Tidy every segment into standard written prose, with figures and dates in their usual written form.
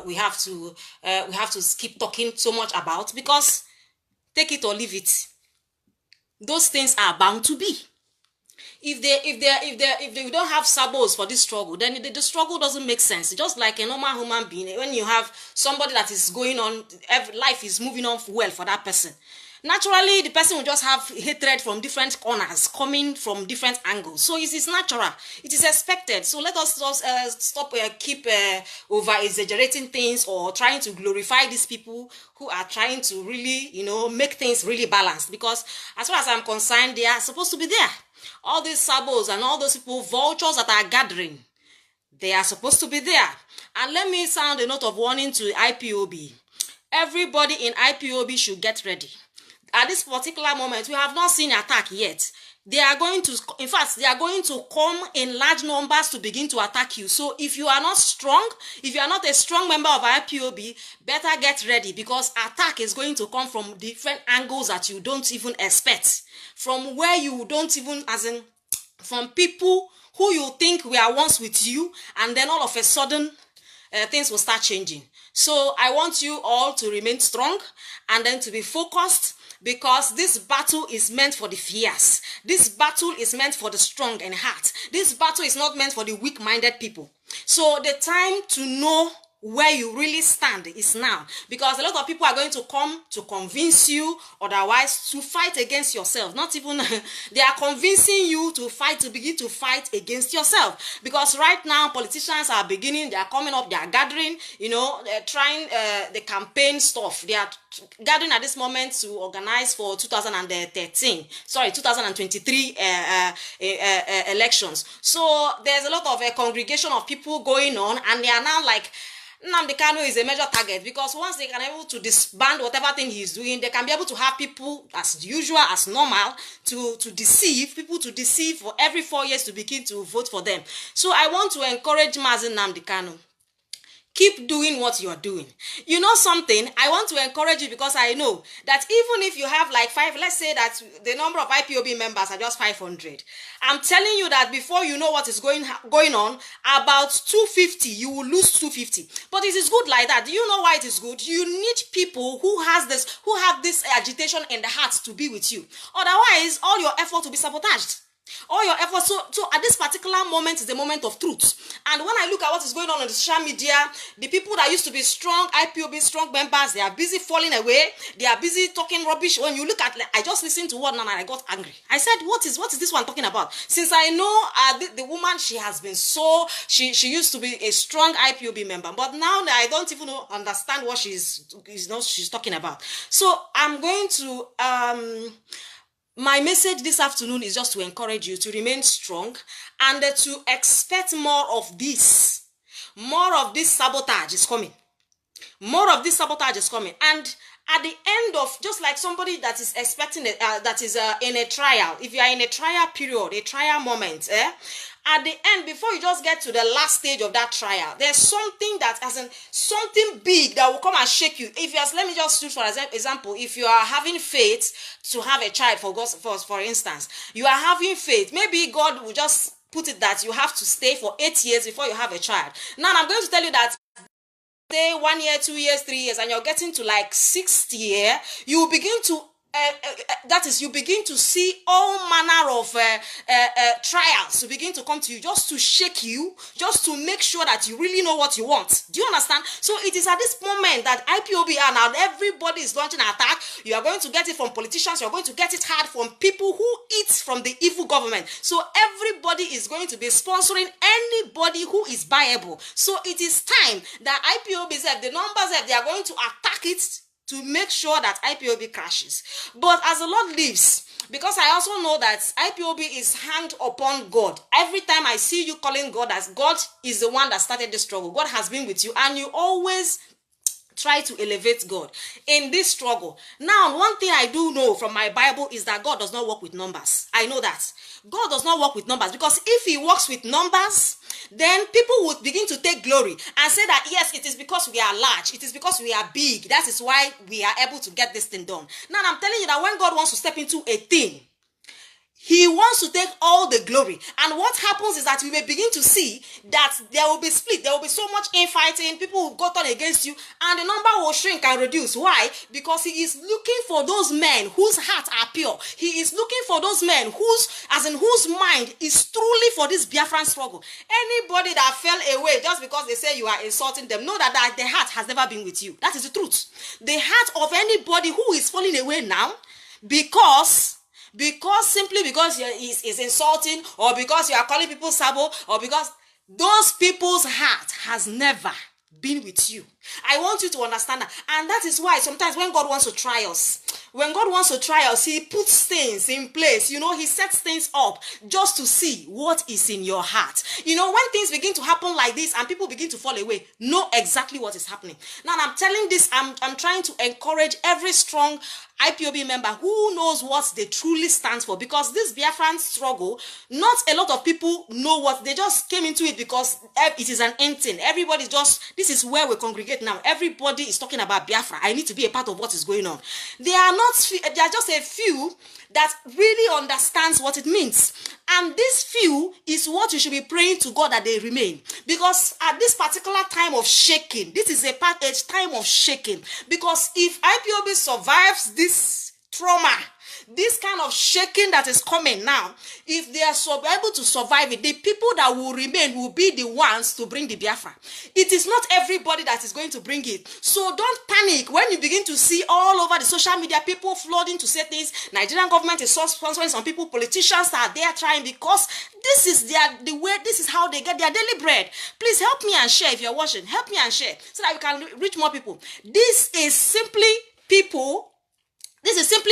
we have to keep talking so much about, because take it or leave it, those things are bound to be. If they don't have sabos for this struggle, then the struggle doesn't make sense. Just like a normal human being, when you have somebody that is going on, life is moving on well for that person, naturally the person will just have hatred from different corners, coming from different angles. So it is natural, it is expected. So let us just stop keep over exaggerating things, or trying to glorify these people who are trying to really, make things really balanced, because as far as I'm concerned, they are supposed to be there. All these sabos and all those people, vultures that are gathering, they are supposed to be there. And let me sound a note of warning to IPOB. Everybody in IPOB should get ready. At this particular moment, we have not seen attack yet. They are going to come in large numbers to begin to attack you. So if you are not strong, if you are not a strong member of IPOB, better get ready, because attack is going to come from different angles that you don't even expect. From where you don't even, from people who you think were once with you, and then all of a sudden, things will start changing. So I want you all to remain strong, and then to be focused, because this battle is meant for the fierce. This battle is meant for the strong in heart. This battle is not meant for the weak-minded people. So the time to know where you really stand is now, because a lot of people are going to come to convince you otherwise to fight against yourself. Not even they are convincing you to fight, to begin to fight against yourself, because right now politicians are beginning, they are coming up, they are gathering, they're trying the campaign stuff. They are gathering at this moment to organize for 2023 elections. So there's a lot of a congregation of people going on, and they are now like, Nnamdi Kanu is a major target, because once they can be able to disband whatever thing he's doing, they can be able to have people as usual, as normal, to deceive for every 4 years to begin to vote for them. So I want to encourage Mazi Nnamdi Kanu. Keep doing what you're doing. You know something? I want to encourage you, because I know that even if you have like 5, let's say that the number of IPOB members are just 500. I'm telling you that before you know what is going on, about 250, you will lose 250. But it is good like that. Do you know why it is good? You need people who have this agitation in the heart to be with you. Otherwise, all your effort will be sabotaged. All your efforts. So at this particular moment is the moment of truth. And when I look at what is going on the social media, the people that used to be strong, IPOB strong members, they are busy falling away. They are busy talking rubbish. When you look at, I just listened to one and I got angry. I said, what is this one talking about? Since I know the woman, she has been she used to be a strong IPOB member, but now I don't even understand what she's talking about. So I'm going to my message this afternoon is just to encourage you to remain strong, and to expect more of this. More of this sabotage is coming. More of this sabotage is coming. And at the end of, just like somebody that is expecting that is in a trial, if you are in a trial period, a trial moment, at the end, before you just get to the last stage of that trial, there's something something big that will come and shake you. Let me just use for example, if you are having faith to have a child, for instance, you are having faith. Maybe God will just put it that you have to stay for 8 years before you have a child. Now I'm going to tell you that stay 1 year, 2 years, 3 years, and you're getting to like 6th year, you will begin to you begin to see all manner of trials to begin to come to you, just to shake you, just to make sure that you really know what you want. Do you understand? So it is at this moment that IPOB are now, everybody is launching an attack. You are going to get it from politicians. You are going to get it hard from people who eat from the evil government. So everybody is going to be sponsoring anybody who is viable. So it is time that IPOB, the numbers, they are going to attack it to make sure that IPOB crashes. But as the Lord lives, because I also know that IPOB is hanged upon God. Every time I see you calling God as God is the one that started the struggle. God has been with you, and you always try to elevate God in this struggle. Now, one thing I do know from my Bible is that God does not work with numbers. I know that. God does not work with numbers, because if he works with numbers, then people would begin to take glory and say that, yes, it is because we are large. It is because we are big. That is why we are able to get this thing done. Now, I'm telling you that when God wants to step into a thing, He wants to take all the glory. And what happens is that we may begin to see that there will be split. There will be so much infighting. People will go turn against you. And the number will shrink and reduce. Why? Because he is looking for those men whose hearts are pure. He is looking for those men whose mind is truly for this Biafran struggle. Anybody that fell away just because they say you are insulting them, know that their heart has never been with you. That is the truth. The heart of anybody who is falling away now simply because is insulting, or because you are calling people sabo, or because those people's heart has never been with you. I want you to understand that. And that is why sometimes when God wants to try us, he puts things in place. He sets things up just to see what is in your heart. When things begin to happen like this and people begin to fall away, know exactly what is happening. Now, I'm telling this, I'm trying to encourage every strong IPOB member who knows what they truly stand for, because this Biafran struggle, not a lot of people know what, they just came into it because it is an end thing. Everybody this is where we congregate now. Everybody is talking about Biafra. I need to be a part of what is going on. There are just a few that really understands what it means. And this few is what you should be praying to God that they remain. Because at this particular time of shaking, this is a time of shaking. Because if IPOB survives this trauma, this kind of shaking that is coming now, if they are able to survive it, the people that will remain will be the ones to bring the Biafra. It is not everybody that is going to bring it. So don't panic when you begin to see all over the social media people flooding to say things. Nigerian government is sponsoring some people, politicians are there trying, because this is the way, this is how they get their daily bread. Please help me and share if you're watching. Help me and share so that we can reach more people. This is simply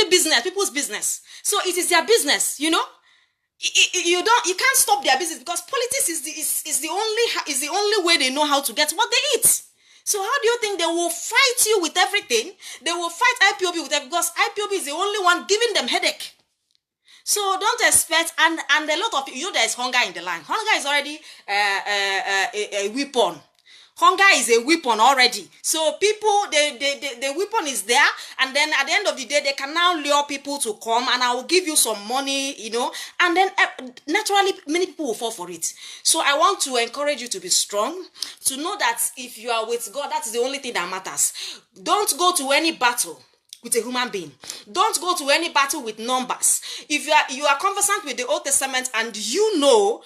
business, people's business. So it is their business, You can't stop their business, because politics is the only way they know how to get what they eat. So how do you think they will fight you with everything? They will fight IPOB with everything, because IPOB is the only one giving them headache. So don't expect, and a lot of there is hunger in the land. Hunger is already a weapon. Hunger is a weapon already. So people, the weapon is there, and then at the end of the day, they can now lure people to come, and I will give you some money, and then naturally many people will fall for it. So I want to encourage you to be strong, to know that if you are with God, that is the only thing that matters. Don't go to any battle with a human being. Don't go to any battle with numbers. If you are conversant with the Old Testament, and you know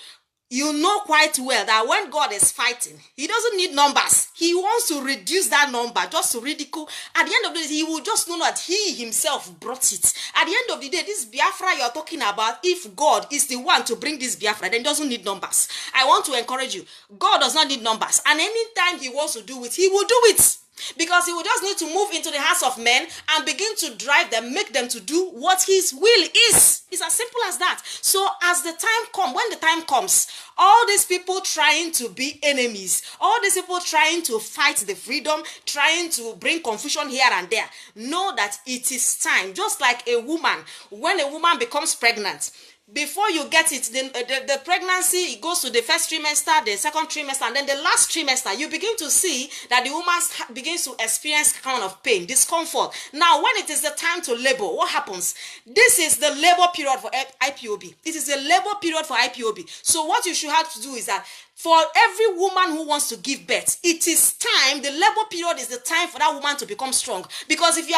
quite well that when God is fighting, he doesn't need numbers. He wants to reduce that number just to ridicule. At the end of the day, he will just know that he himself brought it. At the end of the day, this Biafra you're talking about, if God is the one to bring this Biafra, then he doesn't need numbers. I want to encourage you. God does not need numbers. And anytime he wants to do it, he will do it. Because he will just need to move into the hearts of men and begin to drive them, make them to do what his will is. It's as simple as that. So as the time when the time comes, all these people trying to be enemies, all these people trying to fight the freedom, trying to bring confusion here and there, know that it is time. Just like a woman, when a woman becomes pregnant, before you get it, the pregnancy, it goes to the first trimester, the second trimester, and then the last trimester, you begin to see that the woman begins to experience kind of pain, discomfort. Now, when it is the time to labor, what happens? This is the labor period for IPOB. It is the labor period for IPOB. So what you should have to do is that for every woman who wants to give birth, it is time, the labor period is the time for that woman to become strong. Because if you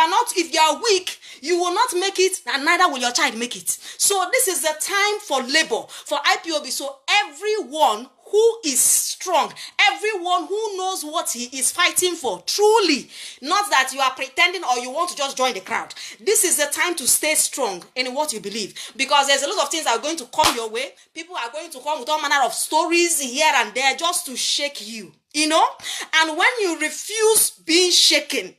are weak, you will not make it, and neither will your child make it. So this is the time for labor, for IPOB. So everyone who is strong, everyone who knows what he is fighting for, truly, not that you are pretending or you want to just join the crowd. This is the time to stay strong in what you believe, because there's a lot of things that are going to come your way. People are going to come with all manner of stories here and there just to shake you, And when you refuse being shaken,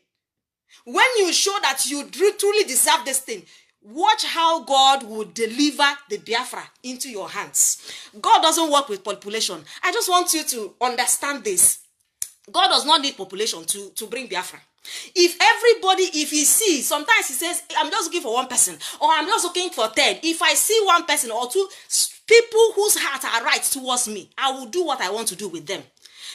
when you show that you truly deserve this thing, watch how God will deliver the Biafra into your hands. God doesn't work with population. I just want you to understand this. God does not need population to bring Biafra. If he sees, sometimes he says, I'm just looking for one person, or I'm just looking for 10. If I see one person or two people whose hearts are right towards me, I will do what I want to do with them.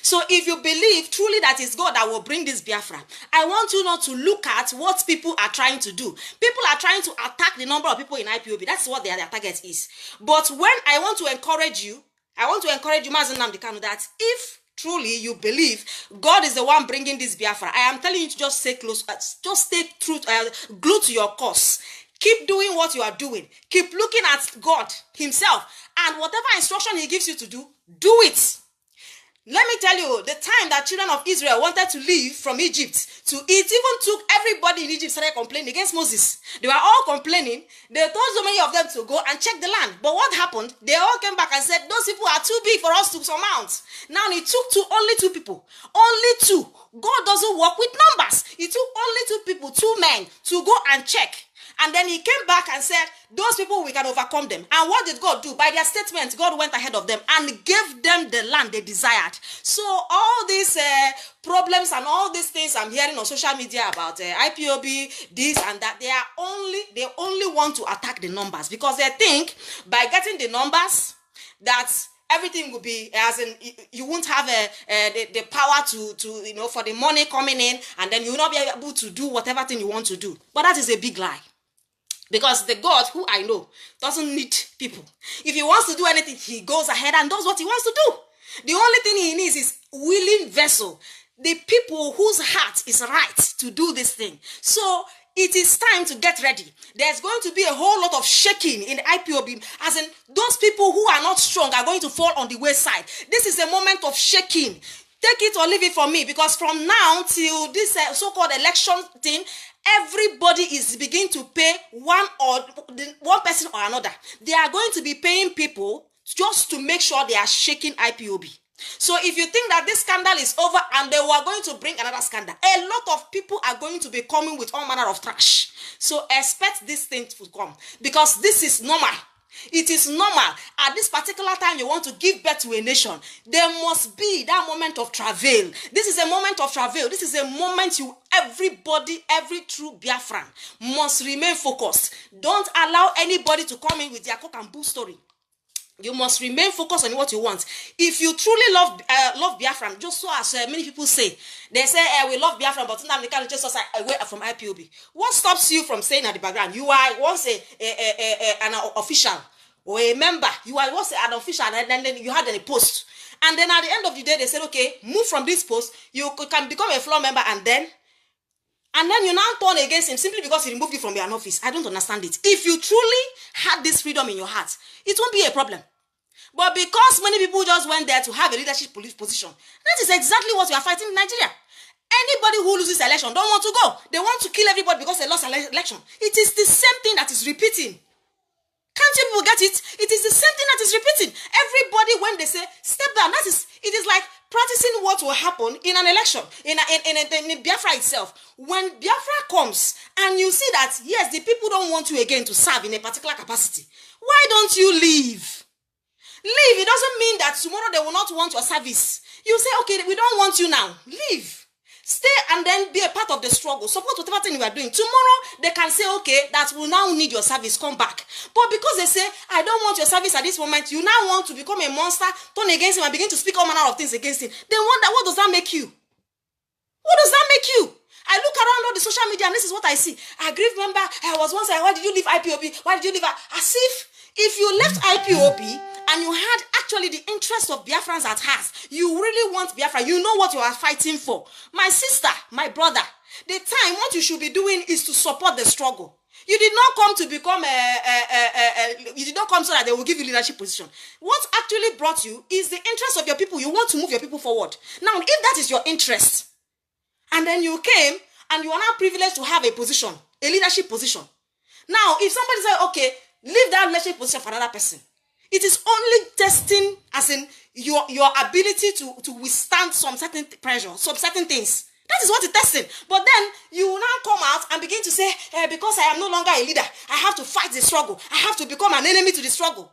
So if you believe truly that it's God that will bring this Biafra, I want you not to look at what people are trying to do. People are trying to attack the number of people in IPOB. That's what their target is. But when I want to encourage you, Mazi Nnamdi Kanu, that if truly you believe God is the one bringing this Biafra, I am telling you to just stay close, just stay true, glued to your course. Keep doing what you are doing. Keep looking at God himself, and whatever instruction he gives you to do, do it. Let me tell you, the time that children of Israel wanted to leave from Egypt to eat, even took everybody in Egypt started complaining against Moses. They were all complaining. They told so many of them to go and check the land. But what happened? They all came back and said, those people are too big for us to surmount. Now it took only two people. Only two. God doesn't work with numbers. It took only two people, two men, to go and check. And then he came back and said, those people, we can overcome them. And what did God do? By their statement, God went ahead of them and gave them the land they desired. So all these problems and all these things I'm hearing on social media about IPOB, this and that, they only want to attack the numbers, because they think by getting the numbers that everything will be, as in, you won't have the power to for the money coming in, and then you will not be able to do whatever thing you want to do. But that is a big lie. Because the God who I know doesn't need people. If he wants to do anything, he goes ahead and does what he wants to do. The only thing he needs is willing vessel. The people whose heart is right to do this thing. So it is time to get ready. There's going to be a whole lot of shaking in IPOB, as in those people who are not strong are going to fall on the wayside. This is a moment of shaking. Take it or leave it from me, because from now till this so-called election thing, everybody is beginning to pay one person or another. They are going to be paying people just to make sure they are shaking IPOB. So if you think that this scandal is over and they were going to bring another scandal, a lot of people are going to be coming with all manner of trash. So expect this thing to come, because this is normal. It is normal. At this particular time you want to give birth to a nation, there must be that moment of travail. This is a moment of travail. This is a moment everybody, every true Biafran must remain focused. Don't allow anybody to come in with their cock and bull story. You must remain focused on what you want. If you truly love Biafran, just so as many people say, they say we love Biafran, but sometimes they can't just away from IPOB. What stops you from saying at the background? You are once an official or a member. You are once an official, and then you had a post. And then at the end of the day, they said, okay, move from this post. You can become a floor member, and then you now turn against him simply because he removed you from your office. I don't understand it. If you truly had this freedom in your heart, it won't be a problem. But because many people just went there to have a leadership position, that is exactly what we are fighting in Nigeria. Anybody who loses election don't want to go. They want to kill everybody because they lost election. It is the same thing that is repeating. Can't you people get it? It is the same thing that is repeating. Everybody, when they say step down, it is like practicing what will happen in an election, in Biafra itself. When Biafra comes and you see that, yes, the people don't want you again to serve in a particular capacity, why don't you leave? Leave. It doesn't mean that tomorrow they will not want your service. You say, okay, we don't want you now. Leave. Stay and then be a part of the struggle. Support whatever thing you are doing. Tomorrow, they can say, okay, that will now need your service. Come back. But because they say, I don't want your service at this moment, you now want to become a monster, turn against him and begin to speak all manner of things against him. Then what does that make you? What does that make you? I look around all the social media and this is what I see. I grieve member, I was once, why did you leave IPOB? Why did you leave? As if you left IPOB and you had actually the interest of Biafrans at heart, you really want Biafra, you know what you are fighting for. My sister, my brother, the time what you should be doing is to support the struggle. You did not come to become you did not come so that they will give you leadership position. What actually brought you is the interest of your people. You want to move your people forward. Now, if that is your interest, and then you came and you are now privileged to have a position, a leadership position. Now, if somebody says, okay, leave that leadership position for another person, it is only testing, as in your ability to withstand some certain pressure, some certain things. That is what it's testing. But then you will now come out and begin to say, because I am no longer a leader, I have to fight the struggle. I have to become an enemy to the struggle.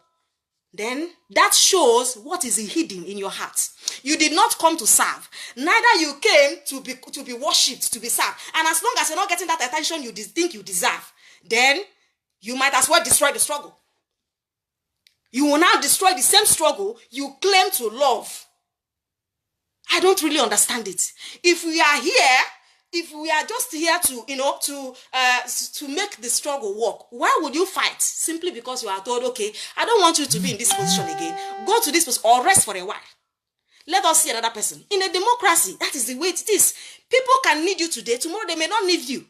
Then that shows what is hidden in your heart. You did not come to serve. Neither you came to be worshipped, to be served. And as long as you're not getting that attention you think you deserve, then you might as well destroy the struggle. You will now destroy the same struggle you claim to love. I don't really understand it. If we are here, if we are just here to, to make the struggle work, why would you fight? Simply because you are told, okay, I don't want you to be in this position again. Go to this position or rest for a while. Let us see another person. In a democracy, that is the way it is. People can need you today. Tomorrow, they may not need you.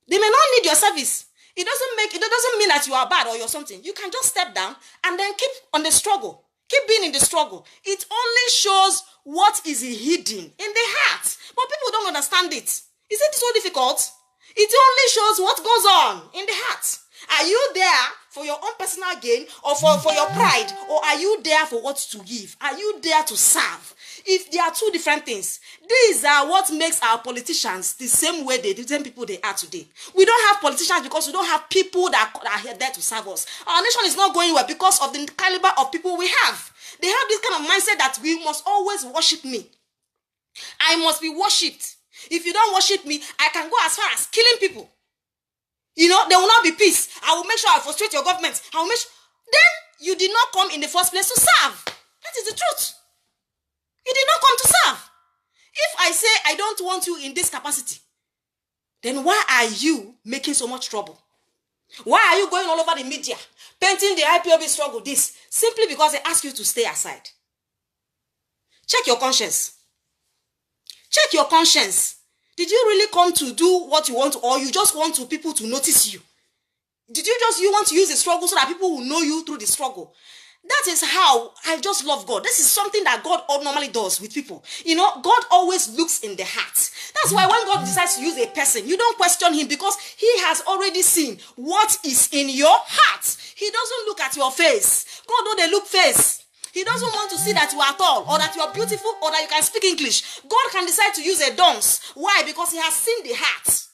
They may not need your service. It doesn't mean that you are bad or you're something. You can just step down and then keep on the struggle. Keep being in the struggle. It only shows what is hidden in the heart. But people don't understand it. Is it so difficult? It only shows what goes on in the heart. Are you there for your own personal gain or for your pride? Or are you there for what to give? Are you there to serve? If there are two different things, these are what makes our politicians the same way the same people they are today. We don't have politicians because we don't have people that are there to serve us. Our nation is not going well because of the caliber of people we have. They have this kind of mindset that we must always worship me. I must be worshipped. If you don't worship me, I can go as far as killing people. There will not be peace. I will make sure I frustrate your government. Then you did not come in the first place to serve. That is the truth. You did not come to serve. If I say I don't want you in this capacity, then why are you making so much trouble? Why are you going all over the media, painting the IPOB struggle this? Simply because they ask you to stay aside. Check your conscience. Check your conscience. Did you really come to do what you want, or you just want people to notice you? Did you want to use the struggle so that people will know you through the struggle? That is how I just love God. This is something that God normally does with people. God always looks in the heart. That's why when God decides to use a person, you don't question him because he has already seen what is in your heart. He doesn't look at your face. God don't look face. He doesn't want to see that you are tall or that you are beautiful or that you can speak English. God can decide to use a dunce. Why? Because he has seen the heart.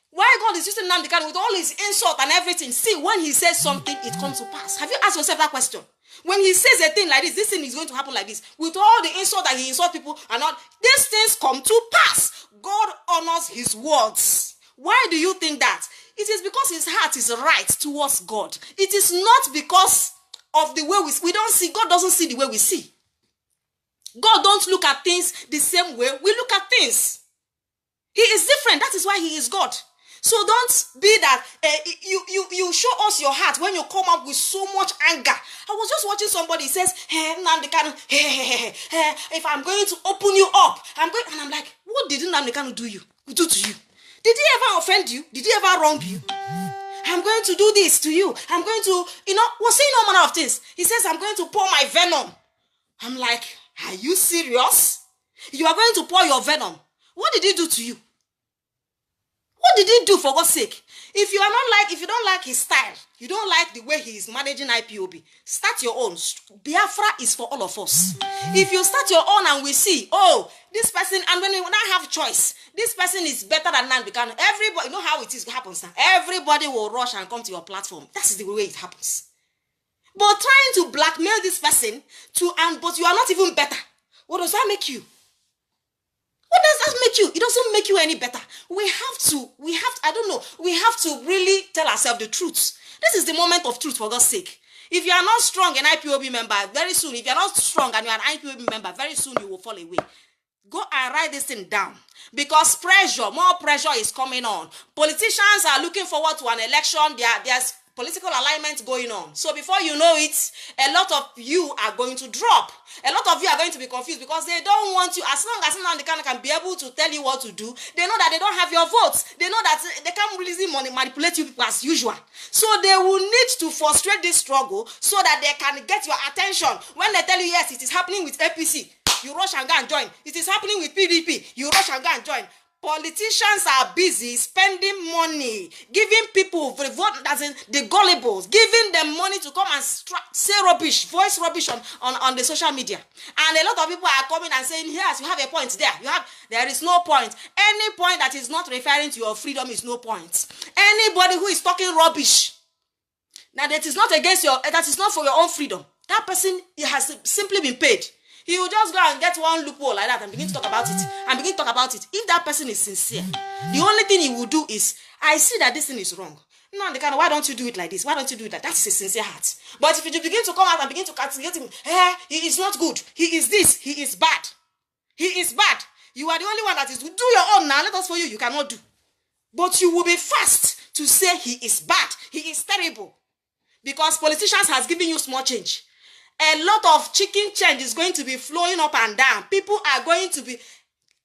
Why God is using Nnamdi Kanu with all his insult and everything? See, when he says something, it comes to pass. Have you asked yourself that question? When he says a thing like this thing is going to happen like this. With all the insult that he insults people and all, these things come to pass. God honors his words. Why do you think that? It is because his heart is right towards God. It is not because of the way we don't see. God doesn't see the way we see. God don't look at things the same way we look at things. He is different. That is why he is God. So don't be that you show us your heart when you come up with so much anger. I was just watching somebody says, Nnamdi Kanu, if I'm going to open you up, and I'm like, what did Nnamdi Kanu do to you? Did he ever offend you? Did he ever wrong you? I'm going to do this to you. I'm going to, was saying all manner of things. He says, I'm going to pour my venom. I'm like, are you serious? You are going to pour your venom. What did he do to you? What did he do, for God's sake? If you don't like his style, you don't like the way he is managing IPOB, start your own. Biafra is for all of us. If you start your own and we see, this person, and when we now have choice, this person is better than Nnamdi Kanu. Everybody, you know how it happens now. Everybody will rush and come to your platform. That is the way it happens. But trying to blackmail this person but you are not even better. What does that make you? What does that make you? It doesn't make you any better. We have to really tell ourselves the truth. This is the moment of truth, for God's sake. If you are not strong, an IPOB member, very soon, if you are not strong and you are an IPOB member, very soon you will fall away. Go and write this thing down. Because more pressure is coming on. Politicians are looking forward to an election. There's political alignment going on. So before you know it, a lot of you are going to drop. A lot of you are going to be confused because they don't want you. As long as Nnamdi Kanu can be able to tell you what to do, they know that they don't have your votes. They know that they can't really manipulate you people as usual. So they will need to frustrate this struggle so that they can get your attention. When they tell you, yes, it is happening with APC, you rush and go and join. It is happening with PDP, you rush and go and join. Politicians are busy spending money, giving people the vote, the gullibles, giving them money to come and say rubbish, voice rubbish on the social media. And a lot of people are coming and saying, yes, you have a point there. There is no point. Any point that is not referring to your freedom is no point. Anybody who is talking rubbish, now that is not that is not for your own freedom. That person, he has simply been paid. He will just go and get one loophole like that and begin to talk about it. If that person is sincere, the only thing he will do is, I see that this thing is wrong. No, why don't you do it like this? Why don't you do it like that? That is a sincere heart. But if you begin to come out and begin to castigate him, he is not good. He is this. He is bad. He is bad. You are the only one that is, do your own now. Let us for you. You cannot do. But you will be fast to say he is bad. He is terrible. Because politicians has given you small change. A lot of chicken change is going to be flowing up and down. People are going to be...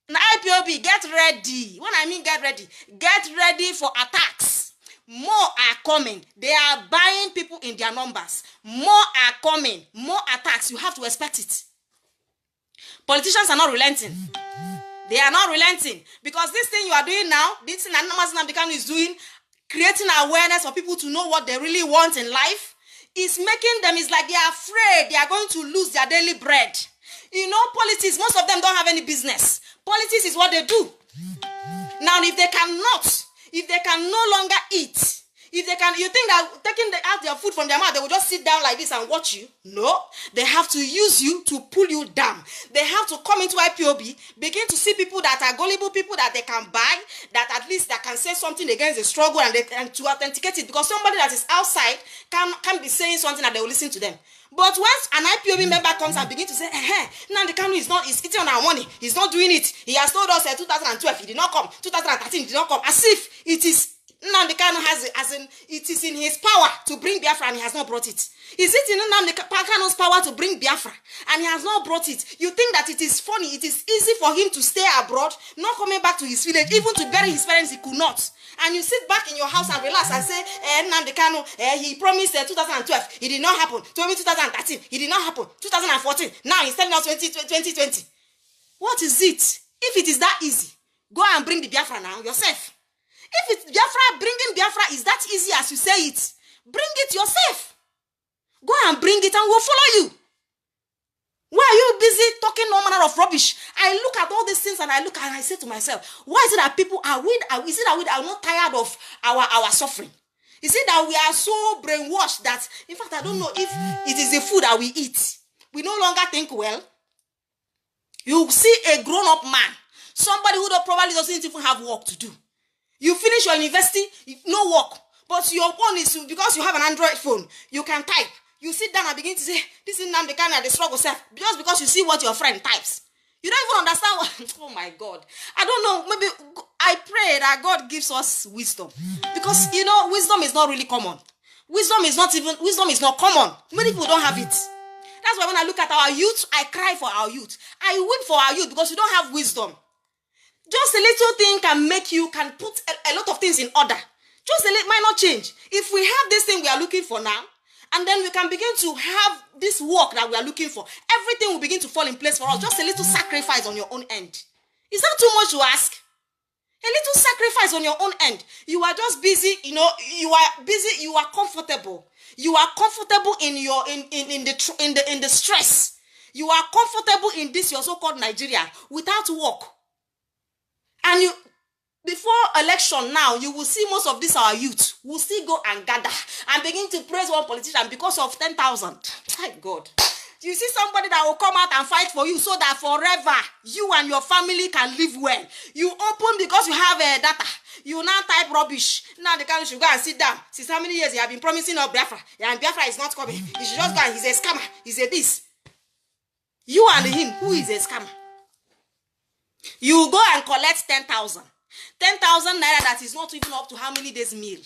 IPOB, get ready. When I mean get ready for attacks. More are coming. They are buying people in their numbers. More are coming. More attacks. You have to expect it. Politicians are not relenting. They are not relenting. Because this thing you are doing now, this thing that Nnamdi Kanu is doing, creating awareness for people to know what they really want in life, is making them, it's like they are afraid they are going to lose their daily bread. You know, politics, most of them don't have any business. Politics is what they do. Now, if they can no longer eat, if they can, you think that taking out their food from their mouth, they will just sit down like this and watch you? No. They have to use you to pull you down. They have to come into IPOB, begin to see people that are gullible, people that they can buy, that at least that can say something against the struggle and to authenticate it. Because somebody that is outside can be saying something that they will listen to them. But once an IPOB member comes and begins to say, Nnamdi Kanu is eating on our money. He's not doing it. He has told us 2012, he did not come. 2013, he did not come. As if it is Nnamdi Kanu it is in his power to bring Biafra and he has not brought it. Is it in Nnamdi Kanu's power to bring Biafra and he has not brought it? You think that it is funny, it is easy for him to stay abroad, not coming back to his village, even to bury his parents, he could not. And you sit back in your house and relax and say, Nnamdi Kanu, he promised 2012, it did not happen. 2013, it did not happen. 2014, now he's telling us 2020. What is it? If it is that easy, go and bring the Biafra now yourself. If it's Biafra, bringing Biafra is that easy as you say it, bring it yourself. Go and bring it and we'll follow you. Why are you busy talking no manner of rubbish? I look at all these things and I look and I say to myself, why is it that people are is it that we are not tired of our suffering? Is it that we are so brainwashed that, in fact, I don't know if it is the food that we eat. We no longer think well. You see a grown-up man, somebody who probably doesn't even have work to do. You finish your university, no work. But your phone is, because you have an Android phone, you can type. You sit down and begin to say, this is Nnamdi Kanu, the struggle self. Just because you see what your friend types. You don't even understand what, oh my God. I don't know, maybe I pray that God gives us wisdom. Because, you know, wisdom is not really common. Wisdom is not common. Many people don't have it. That's why when I look at our youth, I cry for our youth. I weep for our youth because you don't have wisdom. Just a little thing can put a lot of things in order. Just a little minor change. If we have this thing we are looking for now, and then we can begin to have this work that we are looking for, everything will begin to fall in place for us. Just a little sacrifice on your own end. Is that too much to ask? A little sacrifice on your own end. You are just busy, you are busy, you are comfortable. You are comfortable in the stress. You are comfortable in this your so-called Nigeria without work. And before election now, you will see most of this our youth will still go and gather and begin to praise one politician because of 10,000. Thank God. You see somebody that will come out and fight for you so that forever you and your family can live well. You open because you have data. You now type rubbish. Now the guy should go and sit down. Since how many years he have been promising of Biafra? And Biafra is not coming. He should just go and he's a scammer. He's a this. You and him, who is a scammer? You go and collect 10,000. 10,000 naira that is not even up to how many days meal.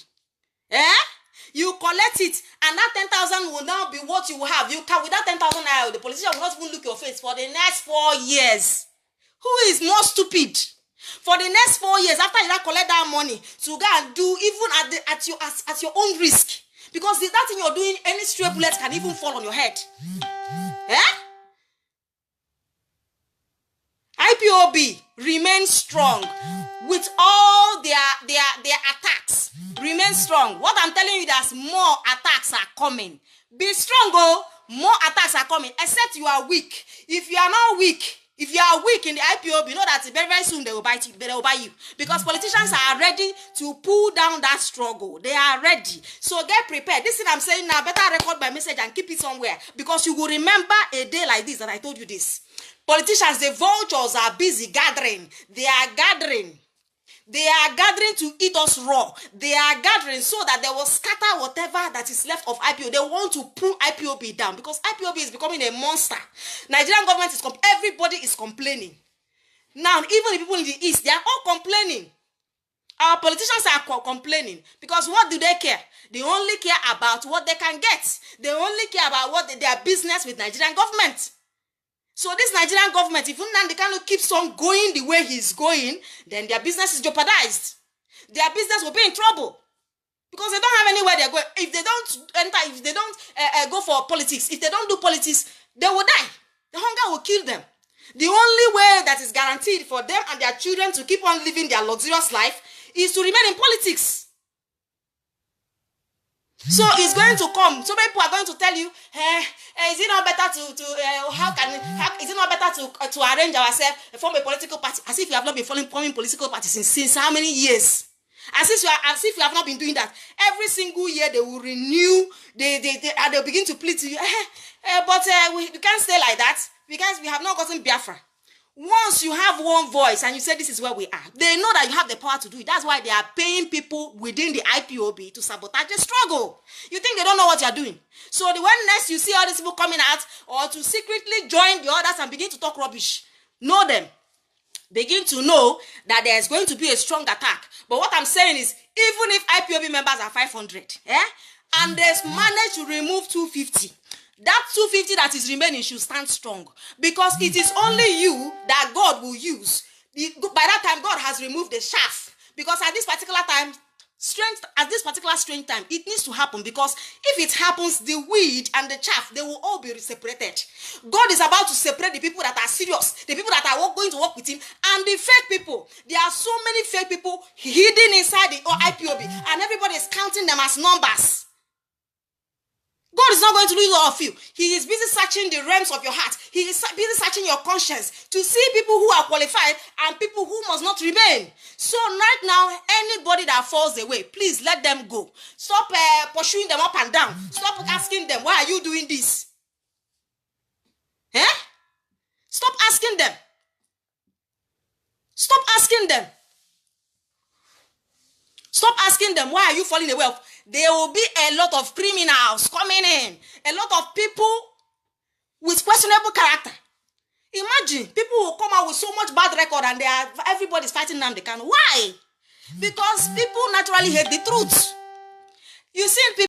You collect it, and that 10,000 will now be what you will have. You can, with that 10,000 naira, the politician will not even look your face for the next 4 years. Who is more stupid? For the next 4 years, after you collect that money, to go and do even at your own risk, because that thing you're doing, any stray bullet can even fall on your head. IPOB remains strong with all their attacks. Remain strong. What I'm telling you, there's more attacks are coming. Be strong, oh. More attacks are coming. Except you are weak. If you are not weak, if you are weak in the IPOB, you know that very, very soon they will bite you. They will buy you. Because politicians are ready to pull down that struggle. They are ready. So get prepared. This is what I'm saying now. Better record my message and keep it somewhere. Because you will remember a day like this that I told you this. Politicians, the vultures are busy gathering. They are gathering. They are gathering to eat us raw. They are gathering so that they will scatter whatever that is left of IPOB. They want to pull IPOB down because IPOB is becoming a monster. Nigerian government is everybody is complaining. Now, even the people in the East, they are all complaining. Our politicians are complaining because what do they care? They only care about what they can get. They only care about what their business with Nigerian government. So this Nigerian government, if Nnamdi Kanu keeps on going the way he's going, then their business is jeopardized. Their business will be in trouble because they don't have anywhere they're going. If they don't enter, if they don't go for politics, if they don't do politics, they will die. The hunger will kill them. The only way that is guaranteed for them and their children to keep on living their luxurious life is to remain in politics. So it's going to come. So many people are going to tell you, is it not better to is it not better to arrange ourselves, form a political party, as if you have not been forming political parties since how many years? As if you have not been doing that. Every single year they will renew. They'll begin to plead to you. But we can't stay like that because we have not gotten Biafra. Once you have one voice and you say this is where we are, they know that you have the power to do it. That's why they are paying people within the IPOB to sabotage the struggle. You think they don't know what you are doing? So when next you see all these people coming out or to secretly join the others and begin to talk rubbish, know them. Begin to know that there is going to be a strong attack. But what I'm saying is, even if IPOB members are 500, and they've managed to remove 250, that 250 that is remaining should stand strong, because it is only you that God will use. By that time, God has removed the chaff, because at this particular time, strange time, it needs to happen, because if it happens, the weed and the chaff, they will all be separated. God is about to separate the people that are serious, the people that are going to work with him, and the fake people. There are so many fake people hidden inside the IPOB, and everybody is counting them as numbers. God is not going to lose all of you. He is busy searching the realms of your heart. He is busy searching your conscience to see people who are qualified and people who must not remain. So right now, anybody that falls away, please let them go. Stop pursuing them up and down. Stop asking them, why are you doing this? Stop asking them. Stop asking them. Stop asking them, why are you falling away? There will be a lot of criminals coming in. A lot of people with questionable character. Imagine, people will come out with so much bad record and everybody's fighting Nnamdi Kanu. Why? Because people naturally hate the truth. You see people